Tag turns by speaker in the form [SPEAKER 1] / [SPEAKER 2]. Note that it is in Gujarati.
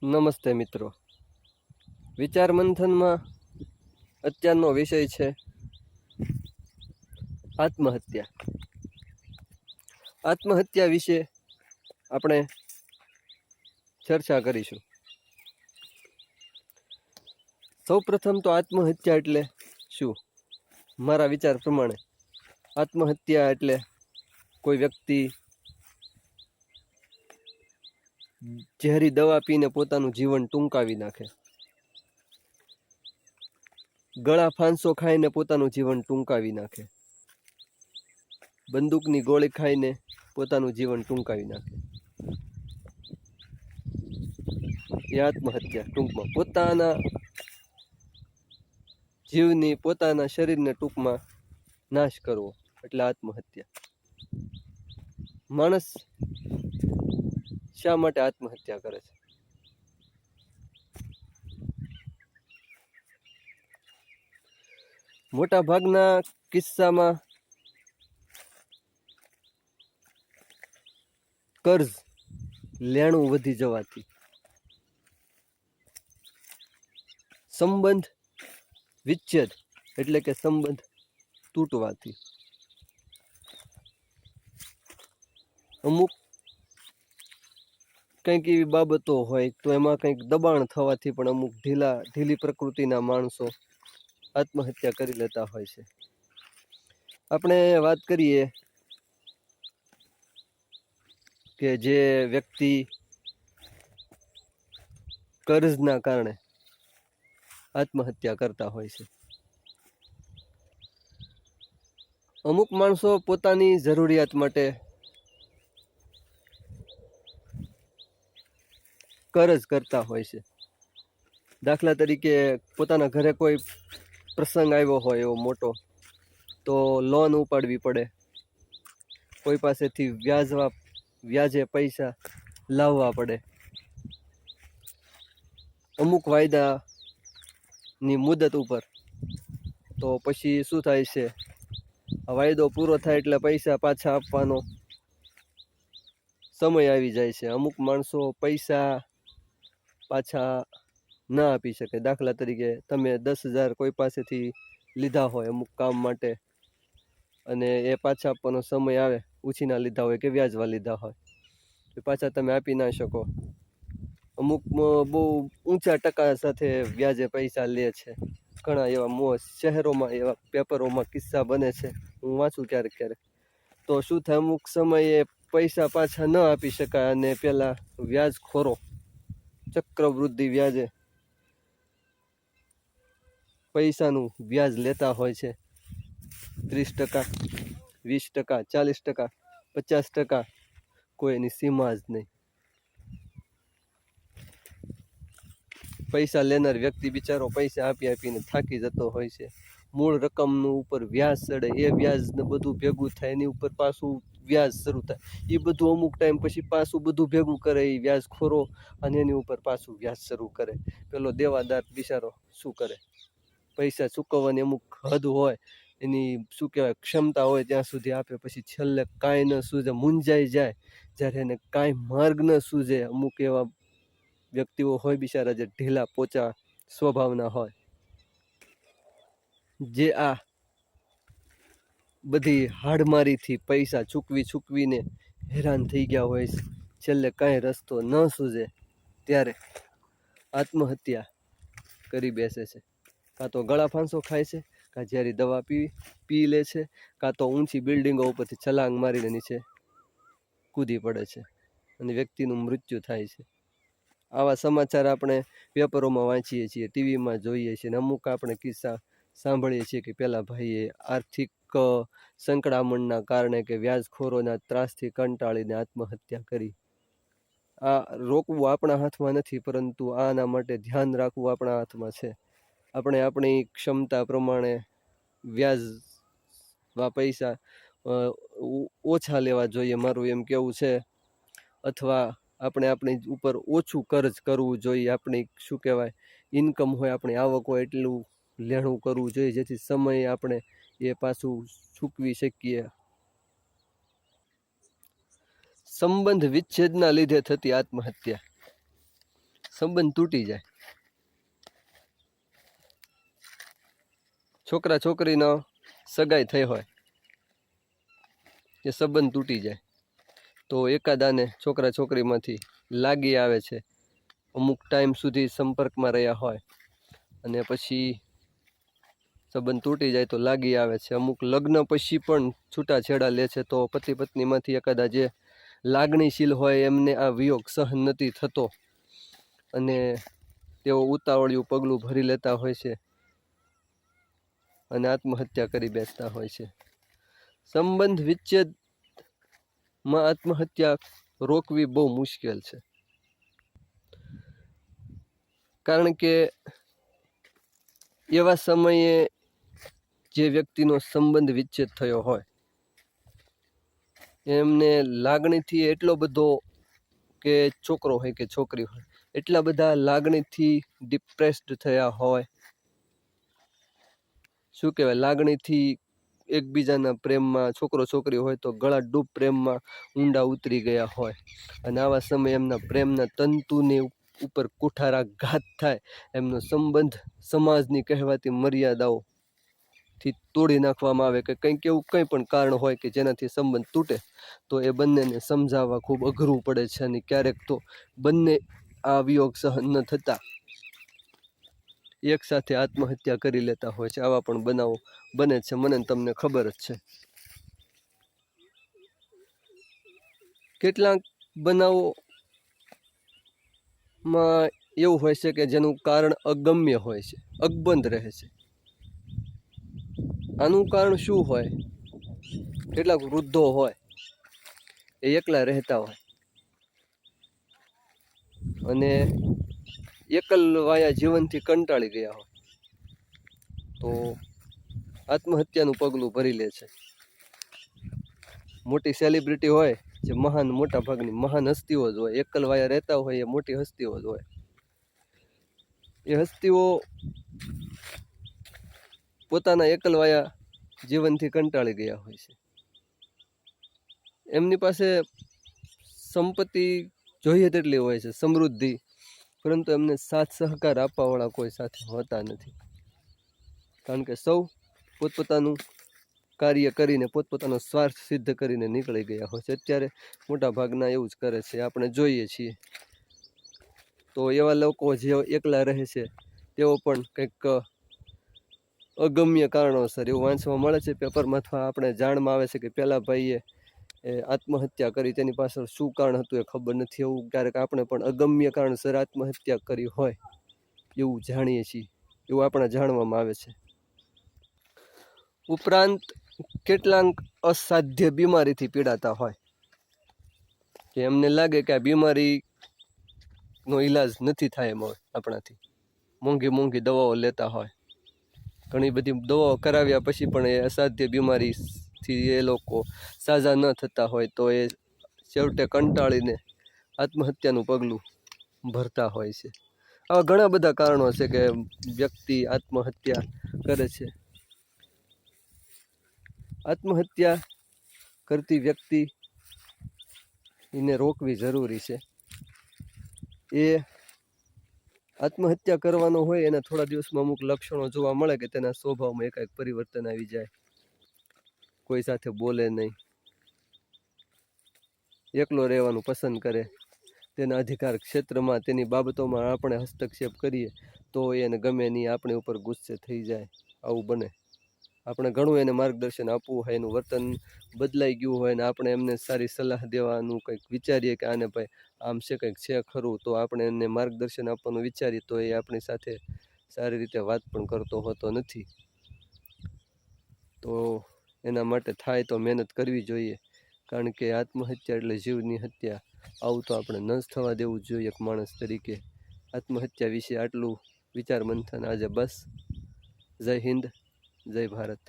[SPEAKER 1] નમસ્તે મિત્રો. વિચાર મંથનમાં અત્યારનો વિષય છે આત્મહત્યા. આત્મહત્યા વિશે આપણે ચર્ચા કરીશું. સૌપ્રથમ તો આત્મહત્યા એટલે શું? મારા વિચાર પ્રમાણે આત્મહત્યા એટલે કોઈ વ્યક્તિ ઝેરી દવા પીને પોતાનું જીવન ટૂંકાવી નાખે, ગળા ફાંસો ખાઈને પોતાનું જીવન ટૂંકાવી નાખે, બંદૂકની ગોળી ખાઈને પોતાનું જીવન ટૂંકાવી નાખે. એ આત્મહત્યા. ટૂંકમાં પોતાના જીવની, પોતાના શરીરને ટૂંકમાં નાશ કરવો એટલે આત્મહત્યા. માણસ શા માટે આત્મહત્યા કરે છે? મોટા ભાગના કિસ્સામાં કર્જ, લેણું વધી જવાથી, સંબંધ વિચ્છેદ એટલે કે સંબંધ તૂટવાથી, અમુક કંઈક એવી બાબતો હોય તો એમાં કંઈક દબાણ થવાથી પણ અમુક ઢીલી પ્રકૃતિના માણસો આત્મહત્યા કરી લેતા હોય છે. આપણે વાત કરીએ કે જે વ્યક્તિ કર્જના કારણે આત્મહત્યા કરતા હોય છે. અમુક માણસો પોતાની જરૂરિયાત માટે કર્જ કરતા હોય છે. દાખલા તરીકે પોતાના ઘરે કોઈ પ્રસંગ આવ્યો હોય એવો મોટો, તો લોન ઉપાડવી પડે, કોઈ પાસેથી વ્યાજે પૈસા લાવવા પડે, અમુક વાયદાની મુદત ઉપર. તો પછી શું થાય છે, વાયદો પૂરો થાય એટલે પૈસા પાછા આપવાનો સમય આવી જાય છે. અમુક માણસો પૈસા પાછા ના આપી શકે. દાખલા તરીકે તમે 10,000 કોઈ પાસેથી લીધા હોય અમુક કામ માટે, અને એ પાછા આપવાનો સમય આવે, ઉછીના લીધા હોય કે વ્યાજવા લીધા હોય, એ પાછા તમે આપી ના શકો. અમુક બહુ ઊંચા ટકા સાથે વ્યાજે પૈસા લે છે. ઘણા એવા શહેરોમાં એવા પેપરોમાં કિસ્સા બને છે, હું વાંચું ક્યારેક ક્યારેક. તો શું થાય, અમુક સમયે પૈસા પાછા ન આપી શકાય અને પેલા વ્યાજખોરો ચક્રવૃદ્ધિ વ્યાજે પૈસાનું વ્યાજ લેતા હોય છે. 30%, 20%, 40%, 50%, કોઈની સીમા જ નહીં. પૈસા લેનાર વ્યક્તિ બિચારો પૈસા આપી આપીને થાકી જતો હોય છે. મૂળ રકમનું ઉપર વ્યાજ ચડે, એ વ્યાજને બધું ભેગું થાય, એની ઉપર પાછું વ્યાજ શરૂ થાય. એ બધું અમુક ટાઈમ પછી પાછું બધું ભેગું કરે એ વ્યાજખોરો, અને એની ઉપર પાછું વ્યાજ શરૂ કરે. પેલો દેવાદાર બિચારો શું કરે? પૈસા ચૂકવવાની અમુક હદ હોય, એની શું કહેવાય ક્ષમતા હોય ત્યાં સુધી આપે, પછી છેલ્લે કાંઈ ન સૂઝે, મૂંઝાઈ જાય. જ્યારે એને કાંઈ માર્ગ ન સૂઝે, અમુક એવા વ્યક્તિઓ હોય બિચારા જે ઢીલા પોચા સ્વભાવના હોય, જે આ બધી હાડમારીથી પૈસા ચૂકવીને હેરાન થઈ ગયા હોય, છેલ્લે કાંઈ રસ્તો ન સૂઝે ત્યારે આત્મહત્યા કરી બેસે છે. કાં તો ગળા ફાંસો ખાય છે, કાં ઝેરી દવા પી લે છે, કાં તો ઊંચી બિલ્ડિંગો ઉપરથી છલાંગ મારીને નીચે કૂદી પડે છે અને વ્યક્તિનું મૃત્યુ થાય છે. આવા સમાચાર આપણે પેપરોમાં વાંચીએ છીએ, ટીવીમાં જોઈએ છીએ, અને અમુક આપણે કિસ્સા સાંભળીએ છીએ કે પેલા ભાઈએ આર્થિક સંકળામણના કારણે કે વ્યાજખોરોના ત્રાસથી કંટાળીને આત્મહત્યા કરી. આ રોકવું આપણા હાથમાં નથી, પરંતુ આના માટે ધ્યાન રાખવું આપણા હાથમાં છે. આપણે આપણી ક્ષમતા પ્રમાણે વ્યાજવા પૈસા ઓછા લેવા જોઈએ, મારું એમ કેવું છે. અથવા આપણે આપણી ઉપર ઓછું કર્જ કરવું જોઈએ. આપણી શું કહેવાય ઇન્કમ હોય, આપણી આવક હોય એટલું લેણું કરવું જોઈએ, જેથી સમયે આપણે એ પાછું ચૂકવી શકીએ. સંબંધ વિચ્છેદના લીધે થતી આત્મહત્યા. સંબંધ તૂટી જાય, છોકરા છોકરીનો સગાઈ થઈ હોય, એ સંબંધ તૂટી જાય તો એકાદાને છોકરા છોકરીમાંથી લાગી આવે છે, અમુક ટાઈમ સુધી સંપર્કમાં રહ્યા હોય અને પછી સંબંધ તૂટી જાય તો લાગી આવે છે. અમુક લગ્ન પછી પણ છૂટાછેડા લે છે, તો પતિ પત્નીમાંથી એકાદા જે લાગણીશીલ હોય એમને આ વિયોગ સહન નથી થતો અને તેઓ ઉતાવળિયું પગલું ભરી લેતા હોય છે અને આત્મહત્યા કરી બેસતા હોય છે. સંબંધ વિચ્છેદમાં આત્મહત્યા રોકવી બહુ મુશ્કેલ છે, કારણ કે એવા સમયે જે વ્યક્તિનો સંબંધ વિચ્છેદ થયો હોય એમને લાગણીથી એટલો બધો, કે છોકરો હોય કે છોકરી હોય, એટલા બધા લાગણીથી ડિપ્રેસ્ડ થયા હોય, શું કહેવાય, લાગણીથી એકબીજાના પ્રેમમાં, છોકરો છોકરી હોય તો ગળા ડૂબ પ્રેમમાં ઊંડા ઉતરી ગયા હોય અને આવા સમયે એમના પ્રેમના તંતુની ઉપર કુઠારા ઘાત થાય, એમનો સંબંધ સમાજની કહેવાતી મર્યાદાઓથી તોડી નાખવામાં આવે કે કંઈક એવું કંઈ પણ કારણ હોય કે જેનાથી સંબંધ તૂટે, તો એ બંનેને સમજાવવા ખૂબ અઘરું પડે છે અને ક્યારેક તો બંને આ વિયોગ સહન ન થતા એક સાથે આત્મહત્યા કરી લેતા હોય છે. આવા પણ બનાવો બને છે, મને તમને ખબર જ છે. કેટલાક બનાવોમાં એવું હોય છે કે જેનું કારણ અગમ્ય હોય છે, અકબંધ રહે છે. આનું કારણ શું હોય? કેટલાક વૃદ્ધો હોય એ એકલા રહેતા હોય અને એકલવાયા જીવનથી કંટાળી ગયા હોય તો આત્મહત્યાનું પગલું ભરી લે છે. મોટી સેલિબ્રિટી હોય, જે મહાન, મોટા ભાગની મહાન હસ્તીઓ જ હોય, એકલવાયા રહેતા હોય એ મોટી હસ્તીઓ જ હોય. એ હસ્તીઓ પોતાના એકલવાયા જીવનથી કંટાળી ગયા હોય છે. એમની પાસે સંપત્તિ જોઈએ તેટલી હોય છે, સમૃદ્ધિ, પરંતુ એમને સાથ સહકાર આપવાવાળા કોઈ સાથે હોતા નથી, કારણ કે સૌ પોતપોતાનું કાર્ય કરીને, પોતપોતાનો સ્વાર્થ સિદ્ધ કરીને નીકળી ગયા હોય છે. અત્યારે મોટા ભાગના એવું જ કરે છે, આપણે જોઈએ છીએ. તો એવા લોકો જે એકલા રહે છે તેઓ પણ કંઈક અગમ્ય કારણોસર એવું વાંચવા મળે છે પેપરમાં, અથવા આપણે જાણમાં આવે છે કે પેલા ભાઈએ આત્મહત્યા કરી, તેની પાછળ શું કારણ હતું એ ખબર નથી. એવું ક્યારેક આપણે પણ અગમ્ય કારણસર આત્મહત્યા કરી હોય એવું જાણીએ છીએ, એવું આપણે જાણવામાં આવે છે. ઉપરાંત કેટલાક અસાધ્ય બીમારીથી પીડાતા હોય કે એમને લાગે કે આ બીમારીનો ઈલાજ નથી થાય એમાં આપણાથી, મોંઘી મોંઘી દવાઓ લેતા હોય, ઘણી બધી દવાઓ કરાવ્યા પછી પણ એ અસાધ્ય બીમારીથી એ લોકો સાજા ન થતા હોય તો એ છેવટે કંટાળીને આત્મહત્યાનું પગલું ભરતા હોય છે. આવા ઘણા બધા કારણો છે કે વ્યક્તિ આત્મહત્યા કરે છે. આત્મહત્યા કરતી વ્યક્તિ એને રોકવી જરૂરી છે. એ આત્મહત્યા કરવાનો હોય એના થોડા દિવસમાં અમુક લક્ષણો જોવા મળે કે તેના સ્વભાવમાં એકાએક પરિવર્તન આવી જાય, કોઈ સાથે બોલે નહીં, એકલો રહેવાનું પસંદ કરે, તેના અધિકાર ક્ષેત્રમાં તેની બાબતોમાં આપણે હસ્તક્ષેપ કરીએ તો એને ગમે નહીં, આપણી ઉપર ગુસ્સે થઈ જાય, આવું બને. આપણે ઘણું એને માર્ગદર્શન આપવું હોય, એનું વર્તન બદલાઈ ગયું હોય ને આપણે એમને સારી સલાહ દેવાનું કંઈક વિચારીએ કે આને ભાઈ આમ છે, કંઈક છે ખરું, તો આપણે એને માર્ગદર્શન આપવાનું વિચારીએ તો એ આપણી સાથે સારી રીતે વાત પણ કરતો હોતો નથી. તો એના માટે થાય તો મહેનત કરવી જોઈએ, કારણ કે આત્મહત્યા એટલે જીવની હત્યા. આવું તો આપણે ન જ થવા દેવું જોઈએ એક માણસ તરીકે. આત્મહત્યા વિશે આટલું વિચાર મંથન આજે બસ. જય હિન્દ, જય ભારત.